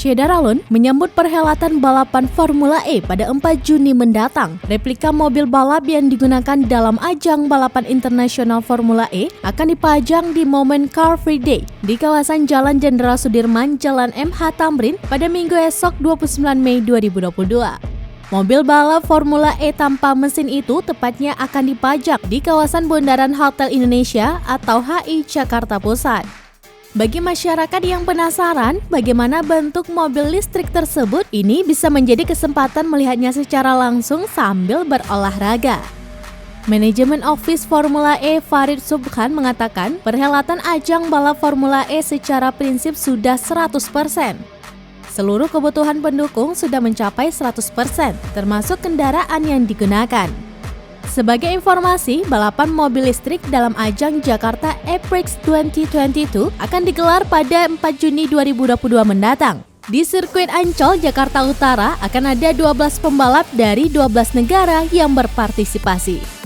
Shedaralun menyambut perhelatan balapan Formula E pada 4 Juni mendatang. Replika mobil balap yang digunakan dalam ajang balapan internasional Formula E akan dipajang di momen Car Free Day di kawasan Jalan Jenderal Sudirman, Jalan MH Tamrin pada Minggu esok 29 Mei 2022. Mobil balap Formula E tanpa mesin itu tepatnya akan dipajang di kawasan Bundaran Hotel Indonesia atau HI Jakarta Pusat. Bagi masyarakat yang penasaran bagaimana bentuk mobil listrik tersebut, ini bisa menjadi kesempatan melihatnya secara langsung sambil berolahraga. Manajemen Office Formula E Farid Subhan mengatakan perhelatan ajang balap Formula E secara prinsip sudah 100%. Seluruh kebutuhan pendukung sudah mencapai 100%, termasuk kendaraan yang digunakan. Sebagai informasi, balapan mobil listrik dalam ajang Jakarta E-Prix 2022 akan digelar pada 4 Juni 2022 mendatang. Di sirkuit Ancol, Jakarta Utara akan ada 12 pembalap dari 12 negara yang berpartisipasi.